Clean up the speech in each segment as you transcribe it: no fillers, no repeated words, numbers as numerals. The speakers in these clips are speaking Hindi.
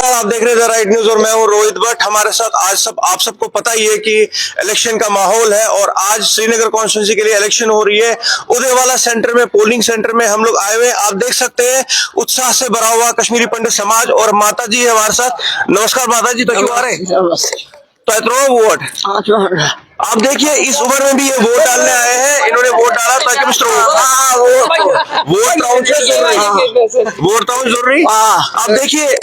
आप देख रहे थे राइट न्यूज और मैं हूं रोहित भट्ट। हमारे साथ आज आप सबको पता ही है कि इलेक्शन का माहौल है और आज श्रीनगर कॉन्स्टिट्यूंसी के लिए इलेक्शन हो रही है। उदयवाला सेंटर में, पोलिंग सेंटर में हम लोग आए हुए हैं। आप देख सकते हैं उत्साह से भरा हुआ कश्मीरी पंडित समाज और माता जी है हमारे साथ। नमस्कार माता जी, तो क्यों आ रहे तो वोट? आप देखिए इस उम्र में भी ये वोट डालने आए हैं। इन्होंने वोट डाला ताकि वोट जरूरी। आप देखिए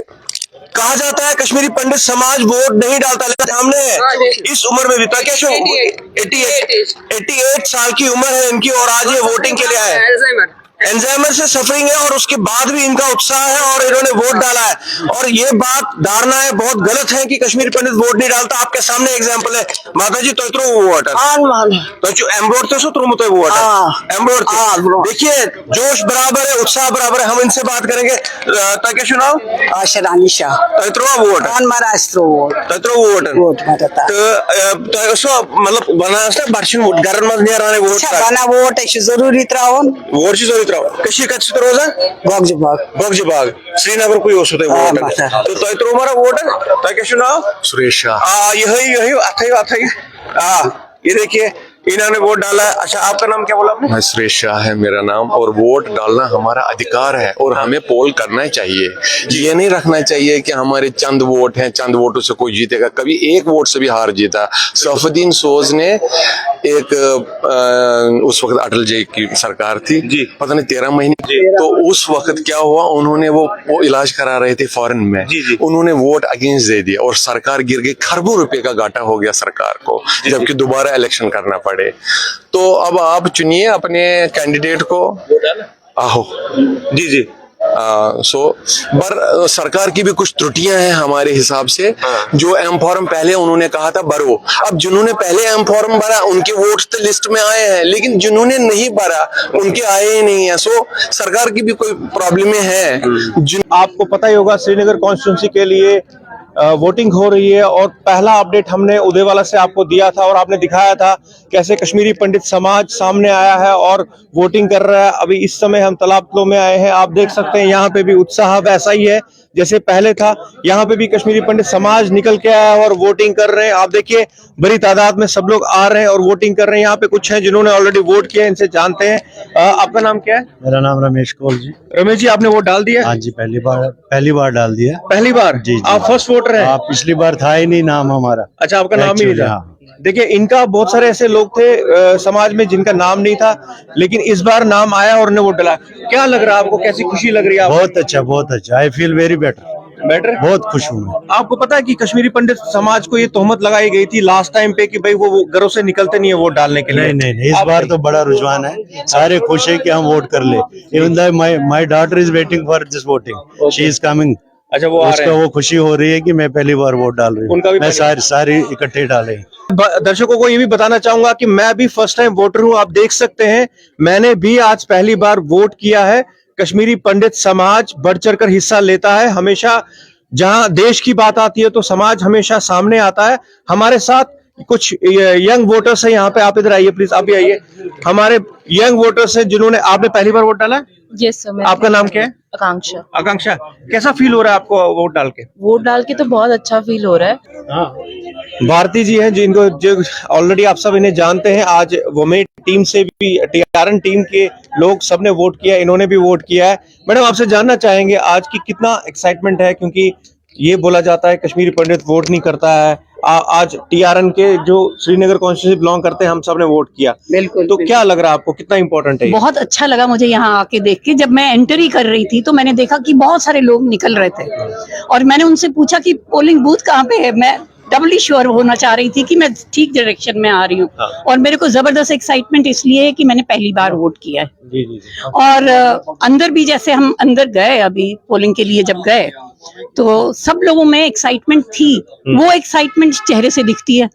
कहा जाता है कश्मीरी पंडित समाज वोट नहीं डालता, लेकिन हमने इस उम्र में भी 88 साल की उम्र है इनकी और आज ये वोटिंग के लिए आए। एल्जाइमर से सफरिंग है और उसके बाद भी इनका उत्साह है और इन्होंने वोट डाला है। और ये बात धारणाएं बहुत गलत है कि कश्मीरी पंडित वोट नहीं डालता। आपके सामने एग्जांपल है माता जी, तो वोट देखिए जोश बराबर है, उत्साह बराबर है। हम इनसे बात करेंगे ताकि चुनाव वोट मतलब वोट जरूरी बाग श्रीनगर को तो हमारा वोट है सुरेश यही ये देखिए इन्होंने वोट डाला है। अच्छा, आपका नाम क्या बोला आपने? सुरेश शाह है मेरा नाम। और वोट डालना हमारा अधिकार है और हमें पोल करना चाहिए। ये नहीं रखना चाहिए कि हमारे चंद वोट हैं, चंद वोटों से कोई जीतेगा। कभी एक वोट से भी हार जीता। सफुद्दीन सोज ने एक उस वक्त अटल जी की सरकार थी जी, पता नहीं 13 महीने। तो उस वक्त क्या हुआ, उन्होंने वो इलाज करा रहे थे फॉरेन में जी। उन्होंने वोट अगेंस्ट दे दिया और सरकार गिर गई। खरबों रुपए का घाटा हो गया सरकार को, जबकि दोबारा इलेक्शन करना पड़े। तो अब आप चुनिए अपने कैंडिडेट को। आहो जी। पर सरकार की भी कुछ त्रुटियां हैं हमारे हिसाब से। जो एम फॉर्म पहले उन्होंने कहा था भरो, अब जिन्होंने पहले एम फॉर्म भरा उनके वोट तो लिस्ट में आए हैं, लेकिन जिन्होंने नहीं भरा उनके आए ही नहीं है। सो सरकार की भी कोई प्रॉब्लम है। आपको पता ही होगा श्रीनगर कॉन्स्टिट्यूंसी के लिए वोटिंग हो रही है और पहला अपडेट हमने उदयवाला से आपको दिया था और आपने दिखाया था कैसे कश्मीरी पंडित समाज सामने आया है और वोटिंग कर रहा है। अभी इस समय हम तालाबतलो में आए हैं। आप देख सकते हैं यहाँ पे भी उत्साह वैसा ही है जैसे पहले था। यहाँ पे भी कश्मीरी पंडित समाज निकल के आया है और वोटिंग कर रहे हैं। आप देखिए बड़ी तादाद में सब लोग आ रहे हैं और वोटिंग कर रहे हैं। यहाँ पे कुछ हैं जिन्होंने ऑलरेडी वोट किया, इनसे जानते हैं। आपका नाम क्या है? मेरा नाम रमेश कौल जी। रमेश जी, आपने वोट डाल दिया? हाँ जी, पहली बार डाल दिया। पहली बार? जी। आप फर्स्ट वोटर हैं? पिछली बार था ही नहीं नाम हमारा। अच्छा, आपका नाम ही नहीं था? हाँ। देखिए इनका बहुत सारे ऐसे लोग थे समाज में जिनका नाम नहीं था, लेकिन इस बार नाम आया और उन्हें वोट डाला। क्या लग रहा है आपको, कैसी खुशी लग रही है? बहुत अच्छा। I feel very better. बहुत खुश हूँ मैं। आपको पता है कि कश्मीरी पंडित समाज को ये तोहमत लगाई गई थी लास्ट टाइम पे कि भाई वो घरों से निकलते नहीं है वोट डालने के लिए? नहीं, इस बार तो बड़ा रुझान है। सारे खुश है कि हम वोट कर ले। Even the my daughter is waiting for this voting. She is coming. अच्छा, वो खुशी हो रही है कि मैं पहली बार वोट डाल रही हूँ। मैं सारे इकट्ठे डाले। दर्शकों को ये भी बताना चाहूंगा कि मैं भी फर्स्ट टाइम वोटर हूँ। आप देख सकते हैं मैंने भी आज पहली बार वोट किया है। कश्मीरी पंडित समाज बढ़ चढ़कर हिस्सा लेता है हमेशा। जहां देश की बात आती है तो समाज हमेशा सामने आता है। हमारे साथ कुछ यंग वोटर्स हैं यहाँ पे। आप इधर आइए प्लीज, आप भी आइए। हमारे यंग वोटर्स हैं जिन्होंने, आपने पहली बार वोट डाला है? Yes sir. आपका नाम क्या है? आकांक्षा, कैसा फील हो रहा है आपको वोट डाल के? वोट डाल के तो बहुत अच्छा फील हो रहा है। भारती जी हैं जिनको जो ऑलरेडी आप सब इन्हें जानते हैं। आज वोमेट टीम से भी, टीआरएन टीम के लोग सबने वोट किया, इन्होंने भी वोट किया है। मैडम, आपसे जानना चाहेंगे आज की कितना एक्साइटमेंट है, क्योंकि ये बोला जाता है कश्मीरी पंडित वोट नहीं करता है। आज टीआरएन के जो श्रीनगर कॉन्स्टिट्यूंसी बिलोंग करते हैं हम सब ने वोट किया। बिल्कुल। तो क्या लग रहा है आपको, कितना इंपॉर्टेंट है? बहुत अच्छा लगा मुझे यहाँ आके देख के। जब मैं एंट्री कर रही थी तो मैंने देखा कि बहुत सारे लोग निकल रहे थे और मैंने उनसे पूछा कि पोलिंग बूथ कहाँ पे है। मैं डबली श्योर होना चाह रही थी कि मैं ठीक डायरेक्शन में आ रही हूँ। और मेरे को जबरदस्त एक्साइटमेंट इसलिए है कि मैंने पहली बार वोट किया है। जी। और अंदर भी जैसे हम अंदर गए अभी पोलिंग के लिए, जब गए तो सब लोगों में एक्साइटमेंट थी। वो एक्साइटमेंट चेहरे से दिखती है।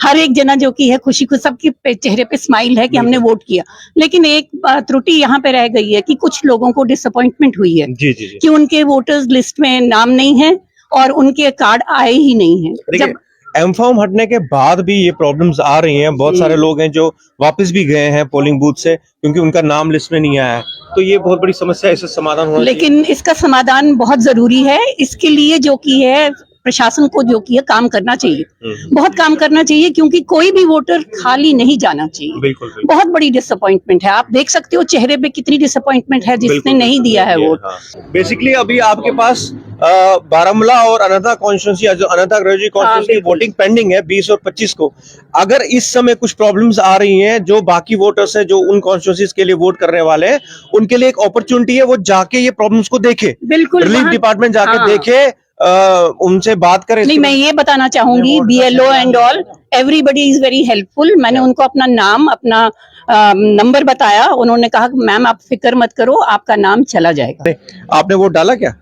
हर एक जना जो की है खुशी, सबके चेहरे पे स्माइल है कि हमने वोट किया। लेकिन एक त्रुटि यहाँ पे रह गई है कि कुछ लोगों को डिसअपॉइंटमेंट हुई है कि उनके वोटर्स लिस्ट में नाम नहीं है और उनके कार्ड आए ही नहीं है। जब एम फॉर्म हटने के बाद भी ये प्रॉब्लम्स आ रही हैं। बहुत सारे लोग हैं जो वापस भी गए हैं पोलिंग बूथ से क्योंकि उनका नाम लिस्ट में नहीं आया है। तो ये बहुत बड़ी समस्या है, इसका समाधान होना चाहिए। लेकिन इसका समाधान बहुत जरूरी है। इसके लिए जो की है प्रशासन को जो की है काम करना चाहिए, बहुत काम करना चाहिए, क्योंकि कोई भी वोटर खाली नहीं जाना चाहिए। बिल्कुल, बिल्कुल। बहुत बड़ी डिसअपॉइंटमेंट है। आप देख सकते हो चेहरे पे कितनी डिसअपॉइंटमेंट है जिसने नहीं दिया है वोट। बेसिकली अभी आपके पास बारामूला और अनंतनाग कॉन्स्टिट्यूंसी, जो अनंतनाग रेंज कॉन्स्टिट्यूंसी की वोटिंग पेंडिंग है 20 और 25 को। अगर इस समय कुछ प्रॉब्लम्स आ रही हैं, जो बाकी वोटर्स हैं जो उन कॉन्स्टिट्यूंसीज के लिए वोट करने वाले हैं, उनके लिए एक अपॉर्चुनिटी है, वो जाके ये प्रॉब्लम्स को देखे, बिल्कुल रिलीफ डिपार्टमेंट जाके देखे, उनसे बात करें। नहीं, मैं ये बताना चाहूंगी, BLO and all everybody is very helpful. मैंने उनको अपना नाम, अपना नंबर बताया, उन्होंने कहा मैम आप फिक्र मत करो, आपका नाम चला जाएगा। आपने वोट डाला क्या?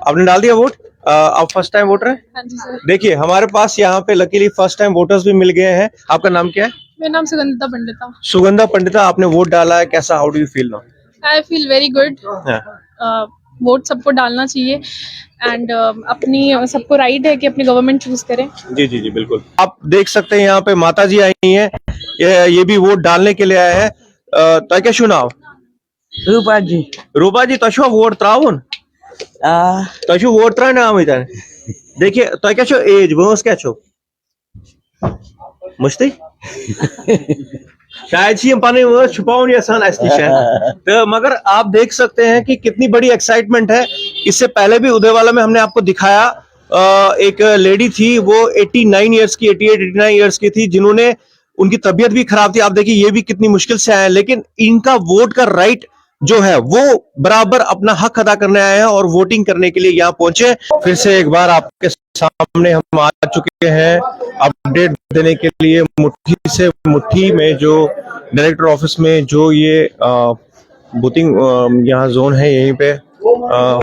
आपने डाल दिया वोट? आप फर्स्ट टाइम वोटर हैं? हाँ जी सर। देखिए हमारे पास यहाँ पे लकीली फर्स्ट टाइम वोटर्स भी मिल गए हैं। आपका नाम क्या है? मेरा नाम सुगंधिता पंडिता। सुगंधा पंडिता, आपने वोट डाला है, कैसा, how do you feel now? I feel very good. Vote सबको डालना चाहिए एंड अपनी सबको राइट है कि अपनी गवर्नमेंट चूज करें। जी जी जी बिल्कुल। आप देख सकते हैं यहाँ पे माता जी आई हैं, ये भी वोट डालने के लिए आए हैं। तो क्या चुनाव रूपा जी रूपा जी तो वोट त्राउन तो वोट त्राने आम देखिए तो क्या एज वंस क्या मुश्ती शायद ही पन वर्ड छुपाउन यसान तो मगर आप देख सकते हैं कि कितनी बड़ी एक्साइटमेंट है। इससे पहले भी उदयवाला में हमने आपको दिखाया, एक लेडी थी, वो 89 इयर्स की, 88-89 इयर्स की थी, जिन्होंने, उनकी तबीयत भी खराब थी। आप देखिए ये भी कितनी मुश्किल से आए, लेकिन इनका वोट का राइट जो है वो बराबर अपना हक अदा करने आए हैं और वोटिंग करने के लिए यहाँ पहुंचे। फिर से एक बार आपके सामने हम आ चुके हैं अपडेट देने के लिए। मुट्ठी से मुट्ठी में जो डायरेक्टर ऑफिस में जो ये बूथिंग यहाँ जोन है, यहीं पे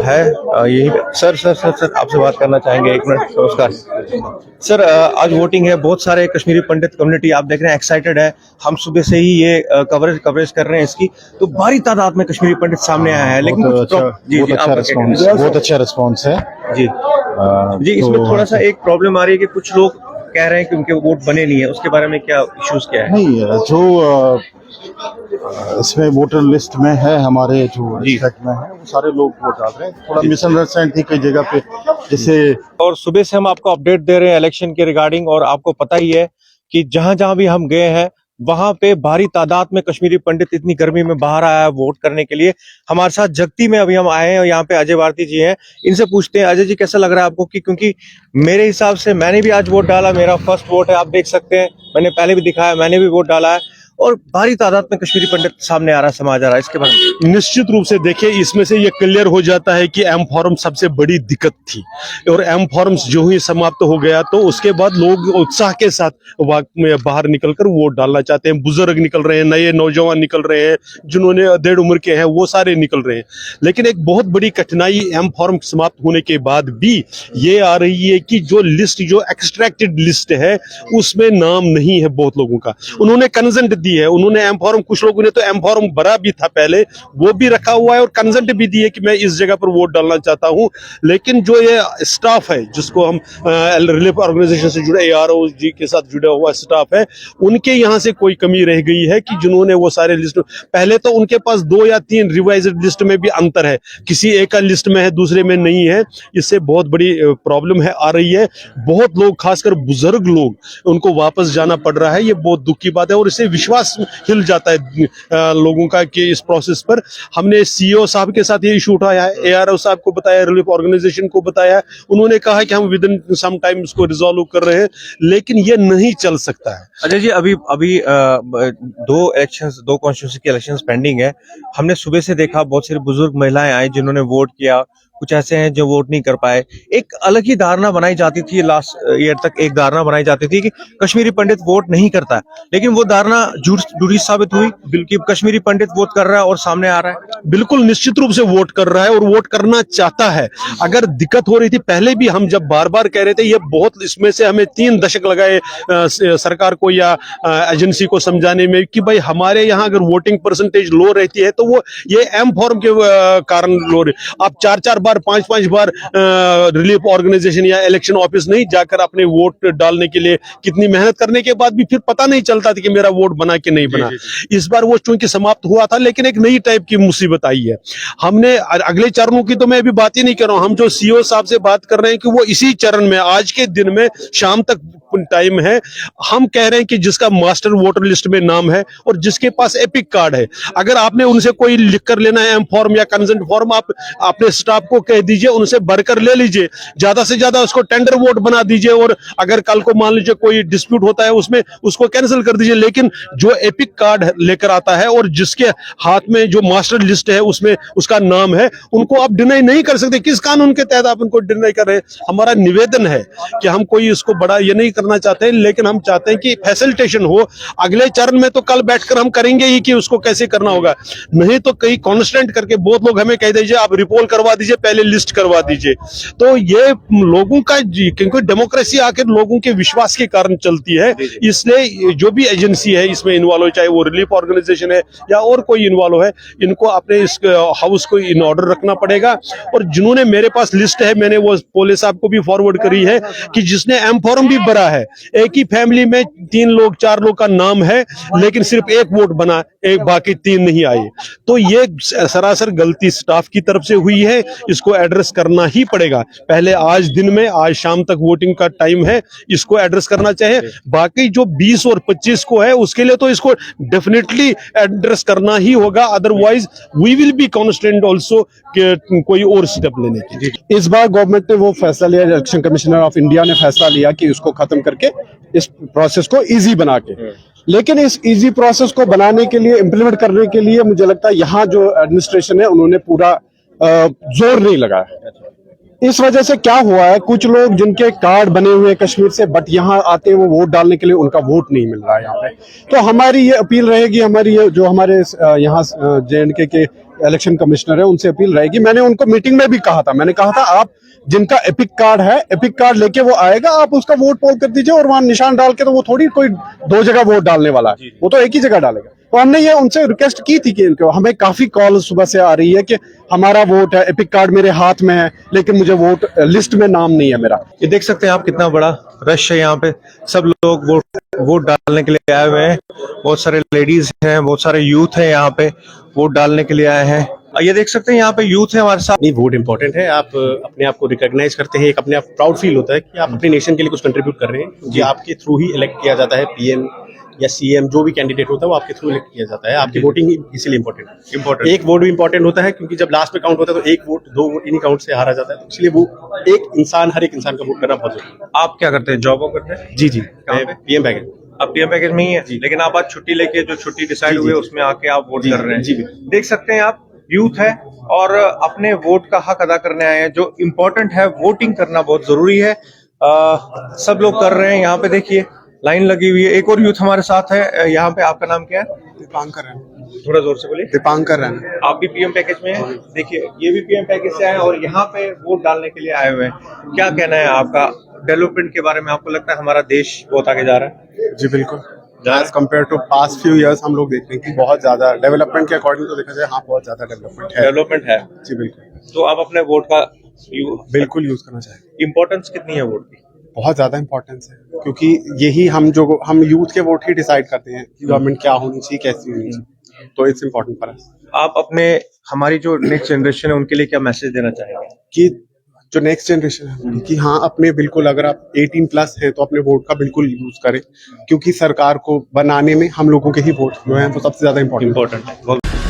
है, यही सर आपसे बात करना चाहेंगे, एक मिनट। नमस्कार सर, आज वोटिंग है, बहुत सारे कश्मीरी पंडित कम्युनिटी आप देख रहे हैं एक्साइटेड है। हम सुबह से ही ये कवरेज कर रहे हैं इसकी, तो भारी तादाद में कश्मीरी पंडित सामने आया है। लेकिन बहुत अच्छा रिस्पॉन्स है जी जी। इसमें थोड़ा सा एक प्रॉब्लम आ रही है कि कुछ लोग कह रहे हैं कि उनके वोट बने नहीं है, उसके बारे में क्या इश्यूज क्या है? नहीं, जो इसमें वोटर लिस्ट में है, हमारे जो डिस्ट्रिक्ट में है, वो सारे लोग वोट डाल रहे हैं। थोड़ा मिसअंडरस्टैंड थी कई जगह पे, जैसे। और सुबह से हम आपको अपडेट दे रहे हैं इलेक्शन के रिगार्डिंग, और आपको पता ही है कि जहां जहां भी हम गए हैं वहां पे भारी तादाद में कश्मीरी पंडित इतनी गर्मी में बाहर आया है वोट करने के लिए। हमारे साथ जगती में अभी हम आए हैं और यहाँ पे अजय भारती जी हैं, इनसे पूछते हैं। अजय जी, कैसा लग रहा है आपको? क्योंकि मेरे हिसाब से मैंने भी आज वोट डाला, मेरा फर्स्ट वोट है, आप देख सकते हैं, मैंने पहले भी दिखाया, मैंने भी वोट डाला है, और भारी तादाद में कश्मीरी पंडित सामने आ रहा है, समाज आ रहा है, इसके बारे में निश्चित रूप से देखिए, इसमें से ये क्लियर हो जाता है कि एम फॉर्म सबसे बड़ी दिक्कत थी, और एम फॉर्म्स जो ही समाप्त हो गया तो उसके बाद लोग उत्साह के साथ बाहर निकलकर वोट डालना चाहते हैं। बुजुर्ग निकल रहे हैं, नए नौजवान निकल रहे हैं, जिन्होंने 1.5 उम्र के हैं वो सारे निकल रहे हैं। लेकिन एक बहुत बड़ी कठिनाई एम फॉर्म समाप्त होने के बाद भी ये आ रही है कि जो लिस्ट, जो एक्सट्रैक्टेड लिस्ट है, उसमें नाम नहीं है बहुत लोगों का। उन्होंने कंसेंट दी है, उन्होंने एम फॉर्म, कुछ लोगों ने तो एम फॉर्म भरा भी था पहले, वो भी रखा हुआ है, और कंसेंट भी दी है कि मैं इस जगह पर वोट डालना चाहता हूं। लेकिन जो ये स्टाफ है, जिसको हम रिलीफ ऑर्गेनाइजेशन से जुड़े ARO जी के साथ जुड़ा हुआ स्टाफ है, उनके यहाँ से कोई कमी रह गई है कि जिन्होंने वो सारे लिस्ट, पहले तो उनके पास 2 या 3 रिवाइज्ड लिस्ट में भी अंतर है, किसी एक का लिस्ट में है दूसरे में नहीं है। इससे बहुत बड़ी प्रॉब्लम है, आ रही है। बहुत लोग, खासकर बुजुर्ग लोग, उनको वापस जाना पड़ रहा है। ये बहुत दुख की बात है, और इससे विश्वास हिल जाता है लोगों का कि इस प्रोसेस पर। हमने CEO साहब के साथ ये इशू उठाया है, ARO साहब को बताया, रिलीफ ऑर्गेनाइजेशन को बताया, उन्होंने कहा कि हम विद इन सम टाइम इसको रिजॉल्व कर रहे हैं, लेकिन ये नहीं चल सकता है। अजय जी, अभी 2 कॉन्स्टिट्यूंसी के इलेक्शंस पेंडिंग है। हमने सुबह से देखा बहुत सारी बुजुर्ग महिलाएं आई जिन्होंने वोट किया, कुछ ऐसे हैं जो वोट नहीं कर पाए। एक अलग ही धारणा बनाई जाती थी, लास्ट ईयर तक एक धारणा बनाई जाती थी कि कश्मीरी पंडित वोट नहीं करता है, लेकिन वो धारणा झूठी साबित हुई। बिल्कुल कश्मीरी पंडित वोट कर रहा है और सामने आ रहा है। बिल्कुल निश्चित रूप से वोट कर रहा है और वोट करना चाहता है। अगर दिक्कत हो रही थी पहले भी, हम जब बार बार कह रहे थे, ये बहुत, इसमें से हमें 3 दशक लगाए सरकार को या एजेंसी को समझाने में कि भाई हमारे यहाँ अगर वोटिंग परसेंटेज लो रहती है तो वो ये एम फॉर्म के कारण लो रही। आप 4-4 बार बार 5-5 बार रिलीफ ऑर्गेनाइजेशन या इलेक्शन ऑफिस नहीं जाकर अपने वोट डालने के लिए कितनी मेहनत करने के बाद भी फिर पता नहीं चलता था कि मेरा वोट बना कि नहीं बना। इस बार वो चूंकि समाप्त हुआ था, लेकिन एक नई टाइप की मुसीबत आई है। हमने अगले चरणों की तो मैं अभी बात ही नहीं कर रहा हूं, हम जो सीओ साहब से बात कर रहे हैं कि वो इसी चरण में आज के दिन में शाम तक टाइम है। हम कह रहे हैं कि जिसका मास्टर वोटर लिस्ट में नाम है और जिसके पास एपिक कार्ड है, अगर आपने उनसे कोई लिख कर लेना है एम फॉर्म या कंसेंट फॉर्म, आप अपने स्टाफ को कह दीजिए उनसे भरकर ले लीजिए, ज्यादा से ज्यादा उसको टेंडर वोट बना दीजिए और अगर कल को मान लीजिए कोई डिस्प्यूट होता है उसमें उसको कैंसिल कर दीजिए। लेकिन जो एपिक कार्ड लेकर आता है और जिसके हाथ में जो मास्टर लिस्ट है उसमें उसका नाम है, उनको आप डिनाई नहीं कर सकते। किस कानून के तहत आप उनको डिनाई कर रहे हैं? हमारा निवेदन है कि हम कोई इसको बड़ा ये नहीं करना चाहते हैं, लेकिन हम चाहते हैं कि फैसिलिटेशन हो। अगले चरण में तो कल बैठकर हम करेंगे ही कि उसको कैसे करना होगा, नहीं तो कई कॉन्स्टेंट करके बहुत लोग हमें कह दीजिए आप रिपोल करवा दीजिए, पहले लिस्ट करवा दीजिए। तो ये लोगों का, क्योंकि डेमोक्रेसी आखिर लोगों के विश्वास के कारण चलती है, इसलिए जो भी एजेंसी है इसमें इन्वॉल्व हो, चाहे वो रिलीफ ऑर्गेनाइजेशन है या और कोई इन्वॉल्व है, इनको अपने इस हाउस को इन ऑर्डर रखना पड़ेगा। और जिन्होंने, मेरे पास लिस्ट है, मैंने वो पोले साहब को भी फॉरवर्ड करी है कि जिसने एम फॉर्म भी भरा है, एक ही फैमिली में 3 लोग 4 लोग का नाम है लेकिन सिर्फ एक वोट बना, एक बाकी 3 नहीं आए। तो ये सरासर गलती स्टाफ की तरफ से हुई है, इसको एड्रेस करना ही पड़ेगा। पहले आज दिन में, आज शाम तक वोटिंग का टाइम है, इसको एड्रेस करना चाहिए। बाकी जो 20 और 25 को है उसके लिए तो इसको डेफिनेटली एड्रेस करना ही होगा, otherwise we will be constant also कोई और स्टेप लेने की। इस बार गवर्नमेंट ने वो फैसला लिया, इलेक्शन कमिश्नर ऑफ इंडिया ने फैसला लिया कि उसको खत्म करके इस प्रोसेस को इजी बना के, लेकिन इस इजी प्रोसेस को बनाने के लिए, इम्प्लीमेंट करने के लिए मुझे लगता है यहाँ जो एडमिनिस्ट्रेशन है उन्होंने पूरा जोर नहीं लगाया। इस वजह से क्या हुआ है, कुछ लोग जिनके कार्ड बने हुए हैं कश्मीर से बट यहाँ आते हैं वो वोट डालने के लिए, उनका वोट नहीं मिल रहा है यहाँ पे। तो हमारी ये अपील रहेगी, हमारी ये जो हमारे यहाँ JNK के इलेक्शन कमिश्नर है उनसे अपील रहेगी। मैंने उनको मीटिंग में भी कहा था, मैंने कहा था आप जिनका एपिक कार्ड है, एपिक कार्ड लेके वो आएगा, आप उसका वोट पोल कर दीजिए और वहां निशान डाल के, तो वो थोड़ी कोई 2 जगह वोट डालने वाला है, वो तो एक ही जगह डालेगा। तो हमने ये उनसे रिक्वेस्ट की थी कि हमें काफी कॉल सुबह से आ रही है कि हमारा वोट है, एपिक कार्ड मेरे हाथ में है लेकिन मुझे वोट लिस्ट में नाम नहीं है मेरा। ये देख सकते हैं आप कितना बड़ा रश है यहाँ पे, सब लोग वोट डालने के लिए आए हुए हैं। बहुत सारे लेडीज हैं, बहुत सारे यूथ हैं यहाँ पे, वोट डालने के लिए आए हैं। ये देख सकते हैं यहाँ पे यूथ है हमारे साथ। नहीं, वोट इंपॉर्टेंट है, आप अपने आप को रिकॉग्नाइज करते हैं, एक अपने आप प्राउड फील होता है कि आप अपने नेशन के लिए कुछ कंट्रीब्यूट कर रहे हैं, क्योंकि आपके थ्रू ही इलेक्ट किया जाता है। PM या CM जो भी कैंडिडेट होता है वो आपके थ्रू इलेक्ट किया जाता है। आपकी वोटिंग इसीलिए इंपॉर्टेंट, एक वोट भी इंपॉर्टेंट होता है क्योंकि जब लास्ट में काउंट होता है तो 1 वोट 2 वोट इन्हीं काउंट से हारा जाता है, इसलिए वो हर एक इंसान का वोट करना बहुत जरूरी है। आप क्या करते हैं, जॉब करते हैं? जी PM पैकेज। अब PM पैकेज में ही है, लेकिन आप आज छुट्टी लेके, जो छुट्टी डिसाइड हुई है उसमें आके आप वोट कर रहे हैं। जी, देख सकते हैं आप, यूथ है और अपने वोट का हक अदा करने आए हैं। जो इम्पोर्टेंट है, वोटिंग करना बहुत जरूरी है। सब लोग कर रहे हैं, यहाँ पे देखिए लाइन लगी हुई है। एक और यूथ हमारे साथ है यहाँ पे, आपका नाम क्या है? दीपांकर है। थोड़ा जोर से बोलिए। दीपांकर है। आप भी PM पैकेज में हैं? देखिए ये भी PM पैकेज से आए और यहाँ पे वोट डालने के लिए आए हुए हैं। क्या कहना है आपका डेवलपमेंट के बारे में? आपको लगता है हमारा देश बहुत आगे जा रहा है? जी बिल्कुल, as compare to past few years हम लोग देखते हैं कि बहुत ज्यादा डेवलपमेंट के अकॉर्डिंग तो देखा जाए, हाँ बहुत ज्यादा डेवलपमेंट है। जी बिल्कुल। तो आप अपने वोट का बिल्कुल यूज करना चाहिए। इम्पोर्टेंस कितनी है वोट की? बहुत ज्यादा इंपॉर्टेंस है, क्योंकि यही हम यूथ के वोट ही डिसाइड करते हैं कि गवर्नमेंट क्या होनी चाहिए, कैसी होनी चाहिए। तो इट्स इम्पोर्टेंट फॉर अस। आप अपने, हमारी जो नेक्स्ट जनरेशन है उनके लिए क्या मैसेज देना चाहेंगे? कि जो नेक्स्ट जनरेशन है कि हाँ, अपने बिल्कुल, अगर आप 18+ हैं तो अपने वोट का बिल्कुल यूज करें, क्योंकि सरकार को बनाने में हम लोगों के ही वोट जो है वो सबसे ज्यादा इम्पोर्टेंट है।